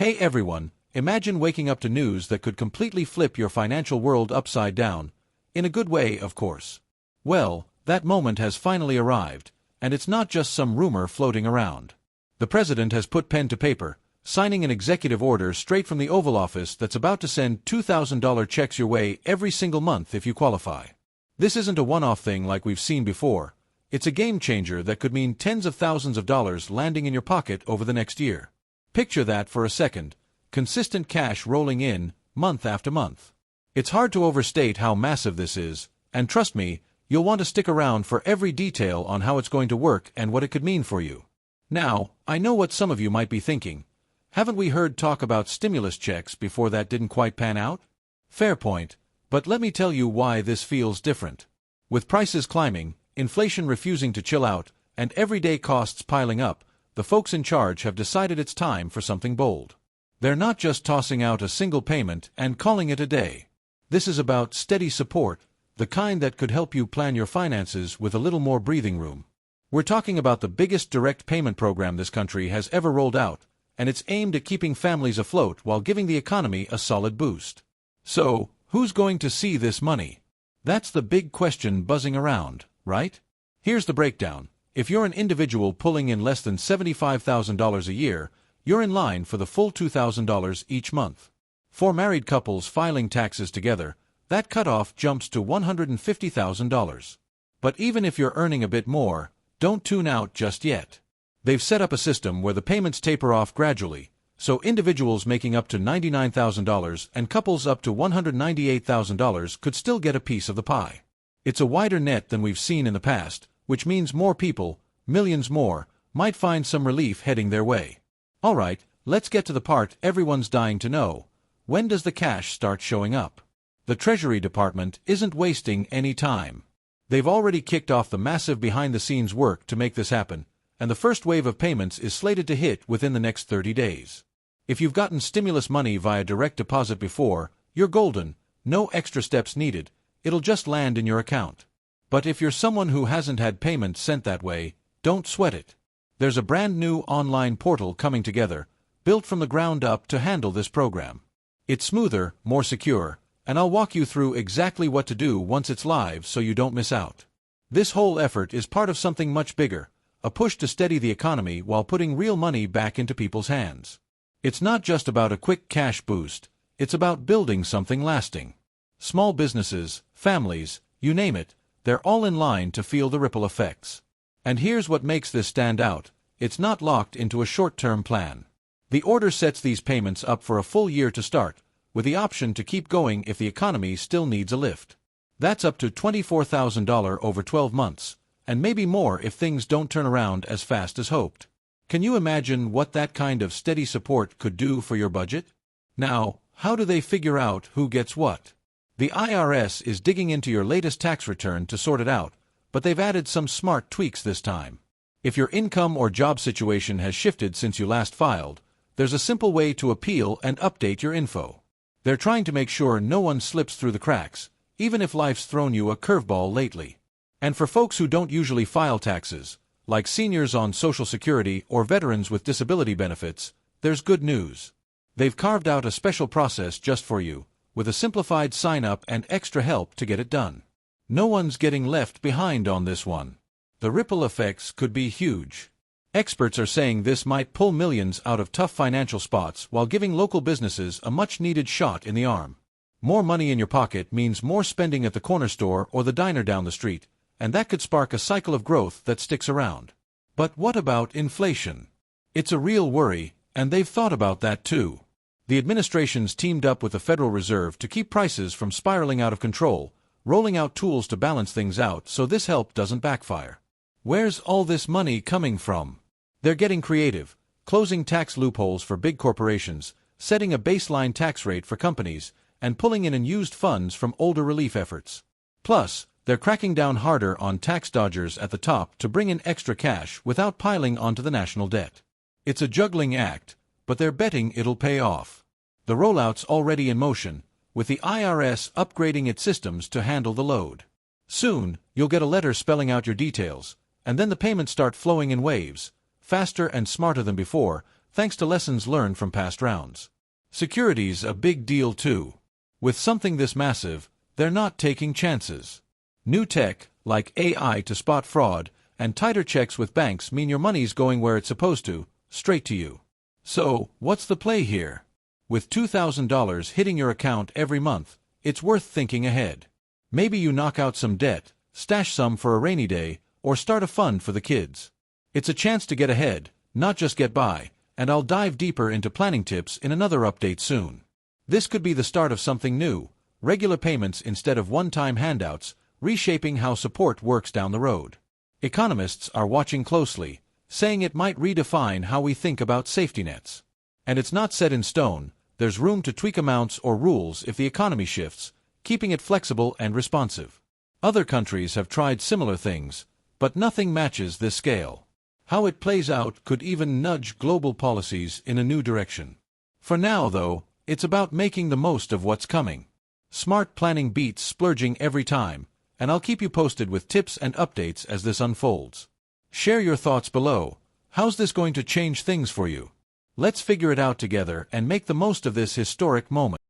Hey everyone, imagine waking up to news that could completely flip your financial world upside down. In a good way, of course. Well, that moment has finally arrived, and it's not just some rumor floating around. The president has put pen to paper, signing an executive order straight from the Oval Office that's about to send $2,000 checks your way every single month if you qualify. This isn't a one-off thing like we've seen before. It's a game changer that could mean tens of thousands of dollars landing in your pocket over the next year. Picture that for a second. Consistent cash rolling in, month after month. It's hard to overstate how massive this is, and trust me, you'll want to stick around for every detail on how it's going to work and what it could mean for you. Now, I know what some of you might be thinking. Haven't we heard talk about stimulus checks before that didn't quite pan out? Fair point, but let me tell you why this feels different. With prices climbing, inflation refusing to chill out, and everyday costs piling up, the folks in charge have decided it's time for something bold. They're not just tossing out a single payment and calling it a day. This is about steady support, the kind that could help you plan your finances with a little more breathing room. We're talking about the biggest direct payment program this country has ever rolled out, and it's aimed at keeping families afloat while giving the economy a solid boost. So, who's going to see this money? That's the big question buzzing around, right? Here's the breakdown. If you're an individual pulling in less than $75,000 a year, you're in line for the full $2,000 each month. For married couples filing taxes together, that cutoff jumps to $150,000. But even if you're earning a bit more, don't tune out just yet. They've set up a system where the payments taper off gradually, so individuals making up to $99,000 and couples up to $198,000 could still get a piece of the pie. It's a wider net than we've seen in the past, which means more people, millions more, might find some relief heading their way. Alright, let's get to the part everyone's dying to know. When does the cash start showing up? The Treasury Department isn't wasting any time. They've already kicked off the massive behind-the-scenes work to make this happen, and the first wave of payments is slated to hit within the next 30 days. If you've gotten stimulus money via direct deposit before, you're golden, no extra steps needed, it'll just land in your account. But if you're someone who hasn't had payments sent that way, don't sweat it. There's a brand new online portal coming together, built from the ground up to handle this program. It's smoother, more secure, and I'll walk you through exactly what to do once it's live so you don't miss out. This whole effort is part of something much bigger, a push to steady the economy while putting real money back into people's hands. It's not just about a quick cash boost, it's about building something lasting. Small businesses, families, you name it, they're all in line to feel the ripple effects. And here's what makes this stand out. It's not locked into a short-term plan. The order sets these payments up for a full year to start, with the option to keep going if the economy still needs a lift. That's up to $24,000 over 12 months, and maybe more if things don't turn around as fast as hoped. Can you imagine what that kind of steady support could do for your budget? Now, how do they figure out who gets what? The IRS is digging into your latest tax return to sort it out, but they've added some smart tweaks this time. If your income or job situation has shifted since you last filed, there's a simple way to appeal and update your info. They're trying to make sure no one slips through the cracks, even if life's thrown you a curveball lately. And for folks who don't usually file taxes, like seniors on Social Security or veterans with disability benefits, there's good news. They've carved out a special process just for you, with a simplified sign-up and extra help to get it done. No one's getting left behind on this one. The ripple effects could be huge. Experts are saying this might pull millions out of tough financial spots while giving local businesses a much-needed shot in the arm. More money in your pocket means more spending at the corner store or the diner down the street, and that could spark a cycle of growth that sticks around. But what about inflation? It's a real worry, and they've thought about that too. The administration's teamed up with the Federal Reserve to keep prices from spiraling out of control, rolling out tools to balance things out so this help doesn't backfire. Where's all this money coming from? They're getting creative, closing tax loopholes for big corporations, setting a baseline tax rate for companies, and pulling in unused funds from older relief efforts. Plus, they're cracking down harder on tax dodgers at the top to bring in extra cash without piling onto the national debt. It's a juggling act, but they're betting it'll pay off. The rollout's already in motion, with the IRS upgrading its systems to handle the load. Soon, you'll get a letter spelling out your details, and then the payments start flowing in waves, faster and smarter than before, thanks to lessons learned from past rounds. Security's a big deal too. With something this massive, they're not taking chances. New tech, like AI to spot fraud, and tighter checks with banks mean your money's going where it's supposed to, straight to you. So, what's the play here? With $2,000 hitting your account every month, it's worth thinking ahead. Maybe you knock out some debt, stash some for a rainy day, or start a fund for the kids. It's a chance to get ahead, not just get by, and I'll dive deeper into planning tips in another update soon. This could be the start of something new, regular payments instead of one-time handouts, reshaping how support works down the road. Economists are watching closely, saying it might redefine how we think about safety nets. And it's not set in stone, there's room to tweak amounts or rules if the economy shifts, keeping it flexible and responsive. Other countries have tried similar things, but nothing matches this scale. How it plays out could even nudge global policies in a new direction. For now, though, it's about making the most of what's coming. Smart planning beats splurging every time, and I'll keep you posted with tips and updates as this unfolds. Share your thoughts below. How's this going to change things for you? Let's figure it out together and make the most of this historic moment.